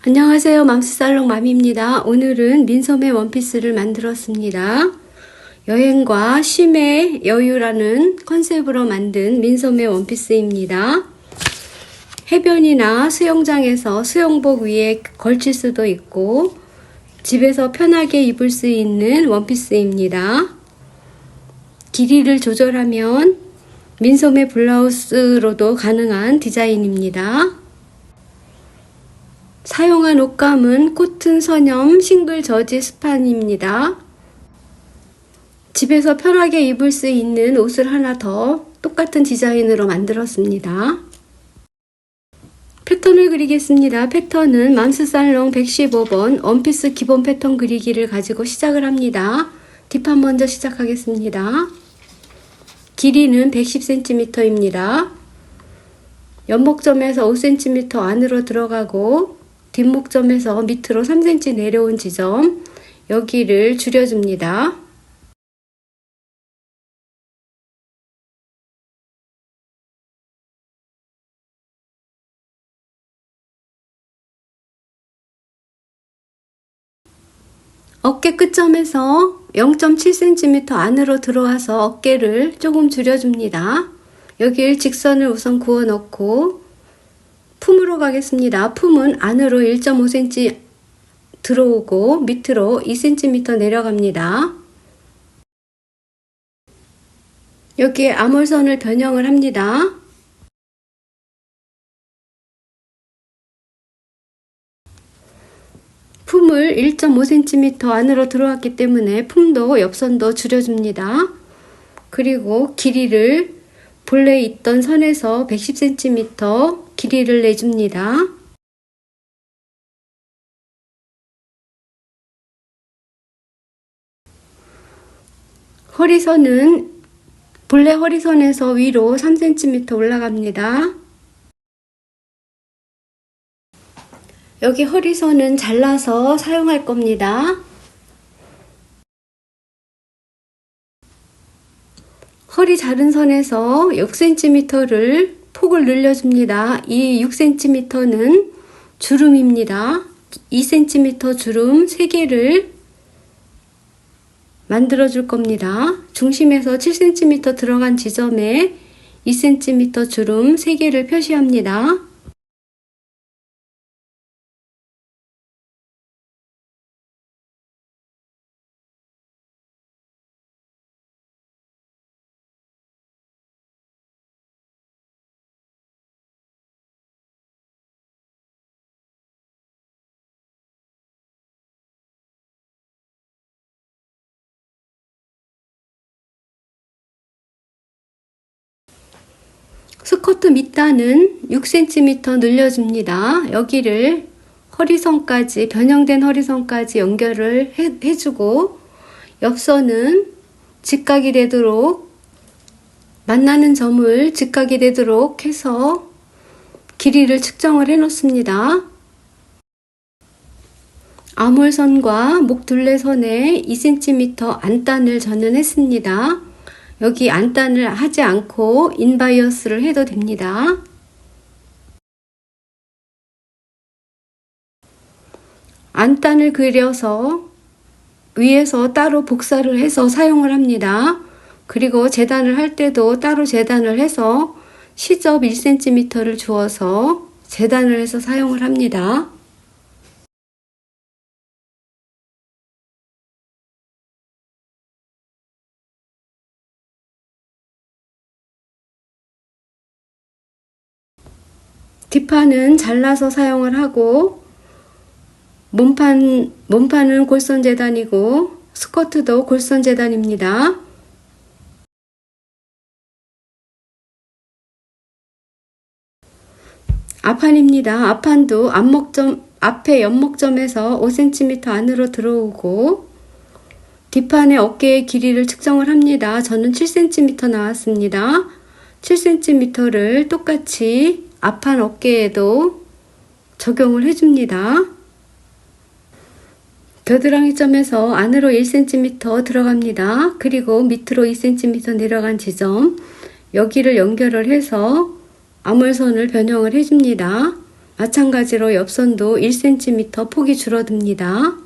안녕하세요. 맘스살롱 맘입니다. 오늘은 민소매 원피스를 만들었습니다. 여행과 쉼의 여유라는 컨셉으로 만든 민소매 원피스입니다. 해변이나 수영장에서 수영복 위에 걸칠 수도 있고 집에서 편하게 입을 수 있는 원피스입니다. 길이를 조절하면 민소매 블라우스로도 가능한 디자인입니다. 사용한 옷감은 코튼 선염 싱글 저지 스판입니다. 집에서 편하게 입을 수 있는 옷을 하나 더 똑같은 디자인으로 만들었습니다. 패턴을 그리겠습니다. 패턴은 맘스살롱 115번 원피스 기본 패턴 그리기를 가지고 시작을 합니다. 뒷판 먼저 시작하겠습니다. 길이는 110cm입니다. 연목점에서 5cm 안으로 들어가고 뒷목점에서 밑으로 3cm 내려온 지점, 여기를 줄여줍니다. 어깨 끝점에서 0.7cm 안으로 들어와서 어깨를 조금 줄여줍니다. 여기를 직선을 우선 그어 넣고 품으로 가겠습니다. 품은 안으로 1.5cm 들어오고 밑으로 2cm 내려갑니다. 여기에 암홀선을 변형을 합니다. 품을 1.5cm 안으로 들어왔기 때문에 품도 옆선도 줄여줍니다. 그리고 길이를 본래 있던 선에서 110cm 길이를 내줍니다. 허리선은 본래 허리선에서 위로 3cm 올라갑니다. 여기 허리선은 잘라서 사용할 겁니다. 허리 자른 선에서 6cm를 폭을 늘려줍니다. 이 6cm는 주름입니다. 2cm 주름 3개를 만들어 줄 겁니다. 중심에서 7cm 들어간 지점에 2cm 주름 3개를 표시합니다. 스커트 밑단은 6cm 늘려줍니다. 여기를 허리선까지 변형된 허리선까지 연결을 해주고 옆선은 직각이 되도록 만나는 점을 직각이 되도록 해서 길이를 측정을 해 놓습니다. 암홀선과 목둘레선에 2cm 안단을 저는 했습니다. 여기 안단을 하지 않고 인바이어스를 해도 됩니다. 안단을 그려서 위에서 따로 복사를 해서 사용을 합니다. 그리고 재단을 할 때도 따로 재단을 해서 시접 1cm를 주어서 재단을 해서 사용을 합니다. 뒷판은 잘라서 사용을 하고 몸판은 골선 재단이고 스커트도 골선 재단입니다. 앞판입니다. 앞판도 앞에 연목점에서 5cm 안으로 들어오고 뒷판의 어깨의 길이를 측정을 합니다. 저는 7cm 나왔습니다. 7cm를 똑같이 앞판 어깨에도 적용을 해줍니다. 겨드랑이 점에서 안으로 1cm 들어갑니다. 그리고 밑으로 2cm 내려간 지점 여기를 연결을 해서 암홀선을 변형을 해줍니다. 마찬가지로 옆선도 1cm 폭이 줄어듭니다.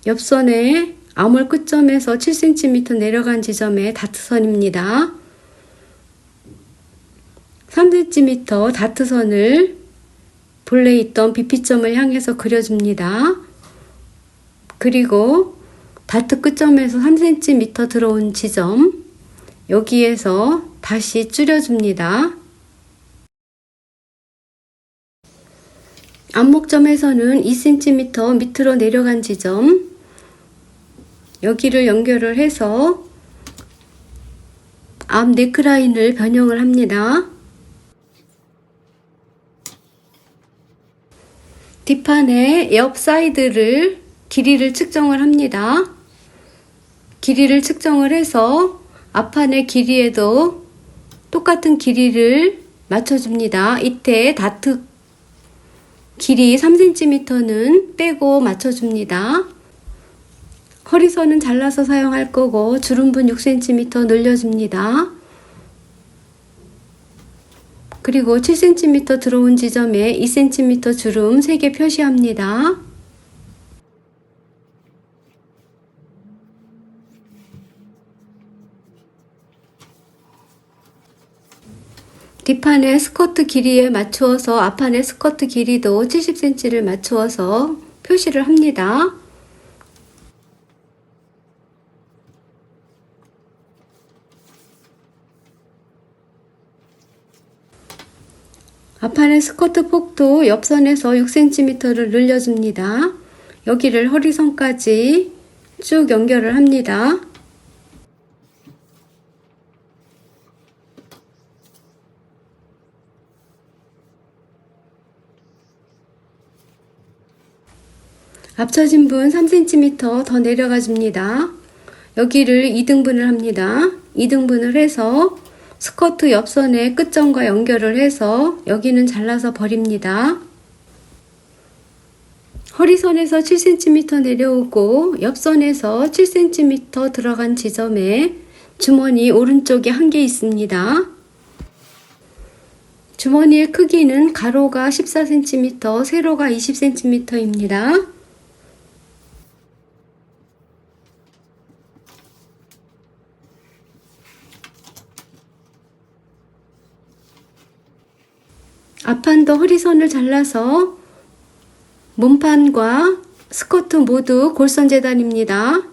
옆선의 암홀 끝점에서 7cm 내려간 지점에 다트선입니다. 3cm 다트선을 본래 있던 BP점을 향해서 그려줍니다. 그리고 다트 끝점에서 3cm 들어온 지점, 여기에서 다시 줄여줍니다. 안목점에서는 2cm 밑으로 내려간 지점, 여기를 연결을 해서 앞 네크라인을 변형을 합니다. 뒷판의 옆 사이드를 길이를 측정을 합니다. 길이를 측정을 해서 앞판의 길이에도 똑같은 길이를 맞춰줍니다. 이때 다트 길이 3cm는 빼고 맞춰줍니다. 허리선은 잘라서 사용할 거고 주름분 6cm 늘려줍니다. 그리고 7cm 들어온 지점에 2cm 주름 3개 표시합니다. 뒷판의 스커트 길이에 맞추어서 앞판의 스커트 길이도 70cm를 맞추어서 표시를 합니다. 앞판의 스커트 폭도 옆선에서 6cm를 늘려줍니다. 여기를 허리선까지 쭉 연결을 합니다. 앞처진 분 3cm 더 내려가 줍니다. 여기를 2등분을 합니다. 2등분을 해서 스커트 옆선의 끝점과 연결을 해서 여기는 잘라서 버립니다. 허리선에서 7cm 내려오고 옆선에서 7cm 들어간 지점에 주머니 오른쪽에 한 개 있습니다. 주머니의 크기는 가로가 14cm, 세로가 20cm입니다. 앞판도 허리선을 잘라서 몸판과 스커트 모두 골선 재단입니다.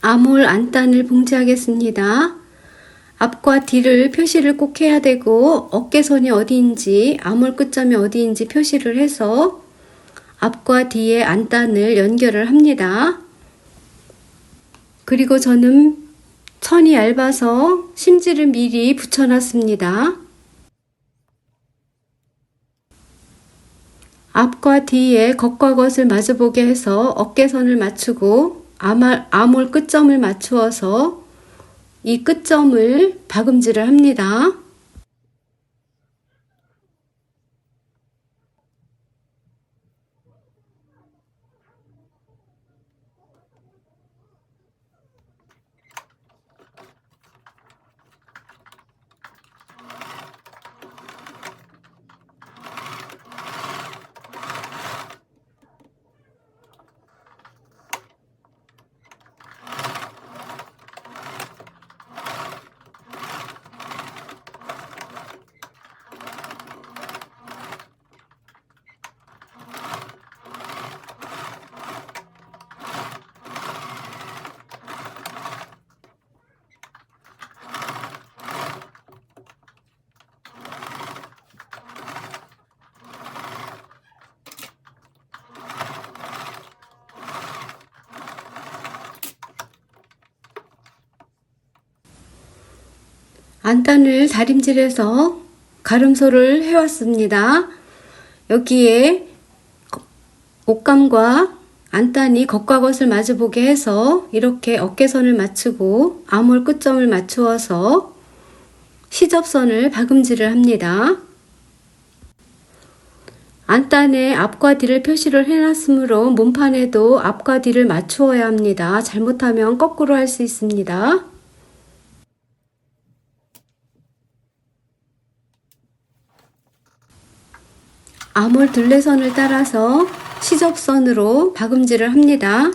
암홀 안단을 봉지하겠습니다. 앞과 뒤를 표시를 꼭 해야 되고 어깨선이 어디인지 암홀 끝점이 어디인지 표시를 해서 앞과 뒤에 안단을 연결을 합니다. 그리고 저는 천이 얇아서 심지를 미리 붙여놨습니다. 앞과 뒤에 겉과 겉을 마주보게 해서 어깨선을 맞추고 암홀 끝점을 맞추어서 이 끝점을 박음질을 합니다. 안단을 다림질해서 가름소를 해왔습니다. 여기에 옷감과 안단이 겉과 겉을 마주보게 해서 이렇게 어깨선을 맞추고 암홀 끝점을 맞추어서 시접선을 박음질을 합니다. 안단에 앞과 뒤를 표시를 해놨으므로 몸판에도 앞과 뒤를 맞추어야 합니다. 잘못하면 거꾸로 할 수 있습니다. 암홀 둘레선을 따라서 시접선으로 박음질을 합니다.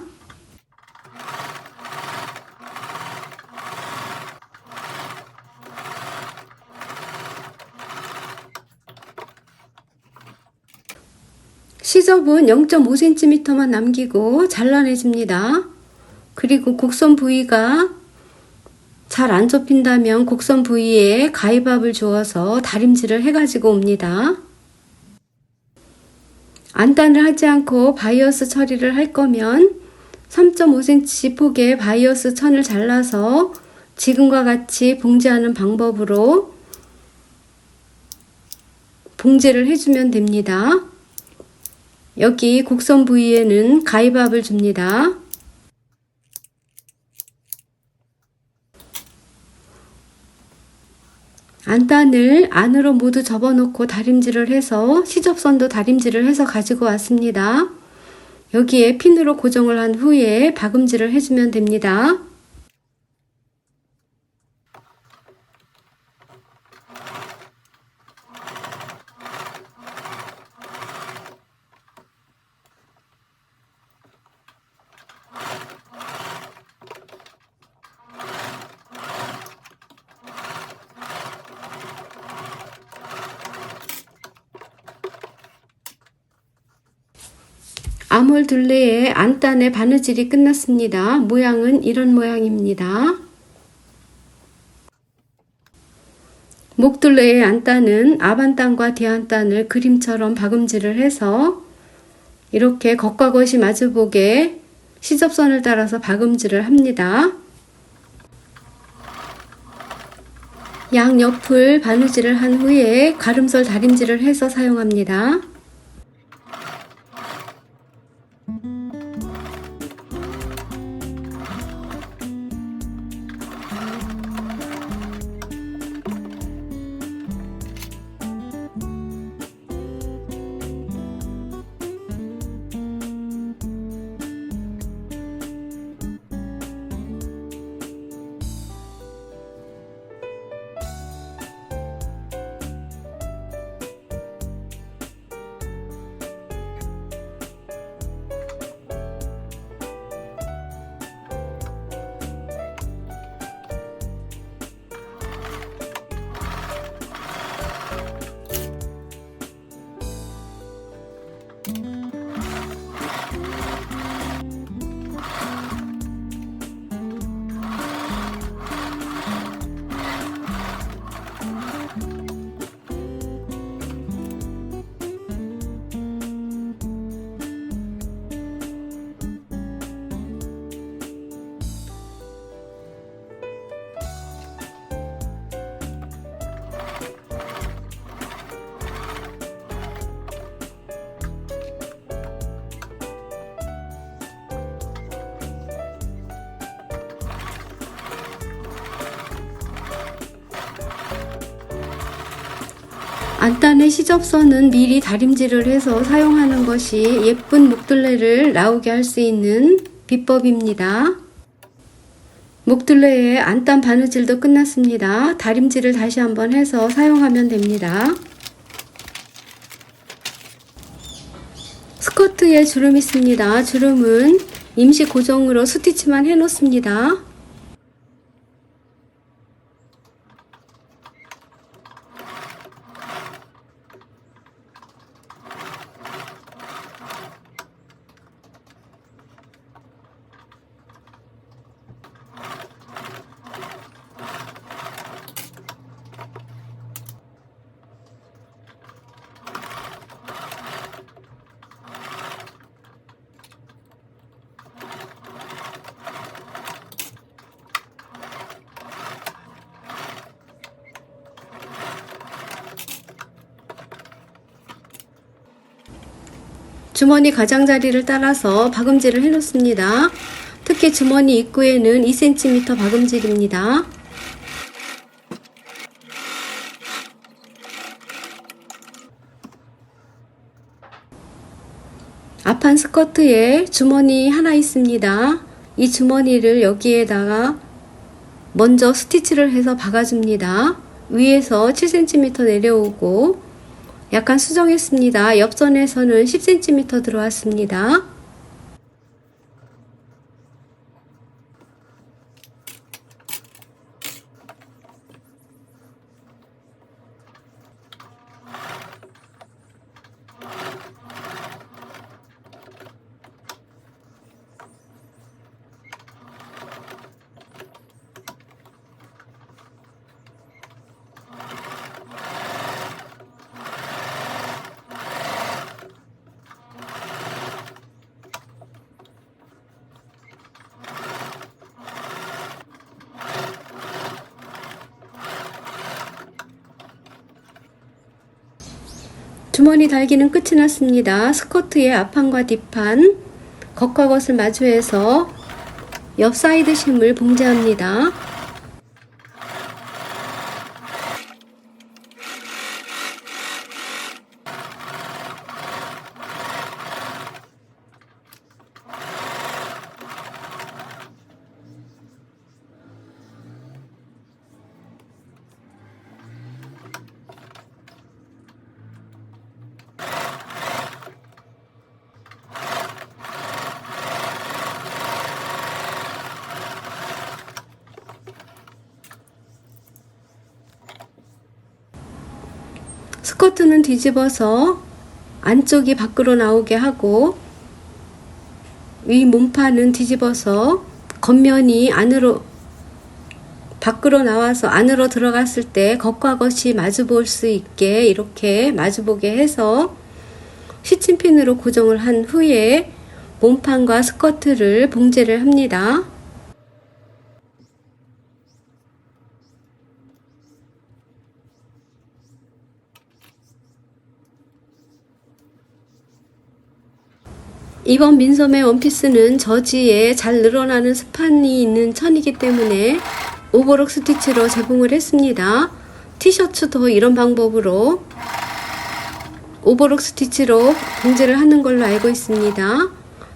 시접은 0.5cm만 남기고 잘라내줍니다. 그리고 곡선 부위가 잘 안 접힌다면 곡선 부위에 가위밥을 주어서 다림질을 해가지고 옵니다. 안단을 하지 않고 바이어스 처리를 할 거면 3.5cm 폭의 바이어스 천을 잘라서 지금과 같이 봉지하는 방법으로 봉제를 해주면 됩니다. 여기 곡선 부위에는 가위밥을 줍니다. 안단을 안으로 모두 접어놓고 다림질을 해서 시접선도 다림질을 해서 가지고 왔습니다. 여기에 핀으로 고정을 한 후에 박음질을 해주면 됩니다. 암홀 둘레의 안단의 바느질이 끝났습니다. 모양은 이런 모양입니다. 목둘레의 안단은 앞안단과 뒤안단을 그림처럼 박음질을 해서 이렇게 겉과 겉이 마주보게 시접선을 따라서 박음질을 합니다. 양옆을 바느질을 한 후에 가름솔 다림질을 해서 사용합니다. 안단의 시접선은 미리 다림질을 해서 사용하는 것이 예쁜 목둘레를 나오게 할 수 있는 비법입니다. 목둘레의 안단 바느질도 끝났습니다. 다림질을 다시 한번 해서 사용하면 됩니다. 스커트에 주름 있습니다. 주름은 임시 고정으로 스티치만 해 놓습니다. 주머니 가장자리를 따라서 박음질을 해 놓습니다. 특히 주머니 입구에는 2cm 박음질입니다. 앞판 스커트에 주머니 하나 있습니다. 이 주머니를 여기에다가 먼저 스티치를 해서 박아줍니다. 위에서 7cm 내려오고 약간 수정했습니다. 옆선에서는 10cm 들어왔습니다. 주머니 달기는 끝이 났습니다. 스커트의 앞판과 뒷판, 겉과 겉을 마주해서 옆 사이드 심을 봉제합니다. 스커트는 뒤집어서 안쪽이 밖으로 나오게 하고 위 몸판은 뒤집어서 겉면이 밖으로 나와서 안으로 들어갔을 때 겉과 겉이 마주 볼 수 있게 이렇게 마주보게 해서 시침핀으로 고정을 한 후에 몸판과 스커트를 봉제를 합니다. 이번 민소매 원피스는 저지에 잘 늘어나는 스판이 있는 천이기 때문에 오버록 스티치로 재봉을 했습니다. 티셔츠도 이런 방법으로 오버록 스티치로 봉제를 하는 걸로 알고 있습니다.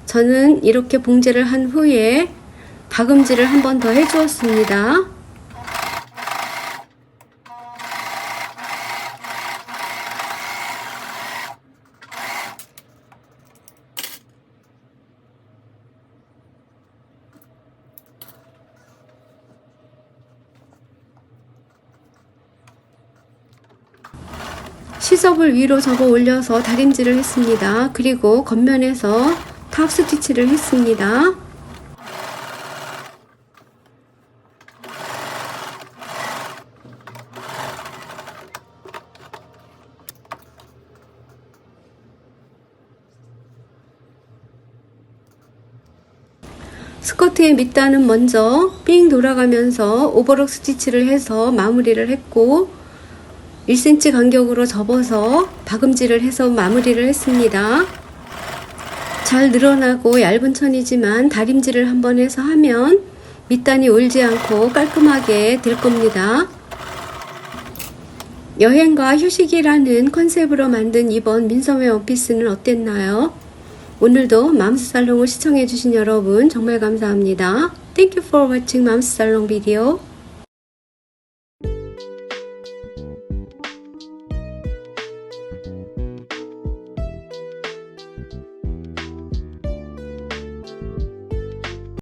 저는 이렇게 봉제를 한 후에 박음질을 한 번 더 해주었습니다. 시접을 위로 접어 올려서 다림질을 했습니다. 그리고 겉면에서 탑 스티치를 했습니다. 스커트의 밑단은 먼저 삥 돌아가면서 오버록 스티치를 해서 마무리를 했고 1cm 간격으로 접어서 박음질을 해서 마무리를 했습니다. 잘 늘어나고 얇은 천이지만 다림질을 한번 해서 하면 밑단이 울지 않고 깔끔하게 될 겁니다. 여행과 휴식이라는 컨셉으로 만든 이번 민섬의 원피스는 어땠나요? 오늘도 맘스살롱을 시청해주신 여러분 정말 감사합니다. Thank you for watching 맘스살롱 video.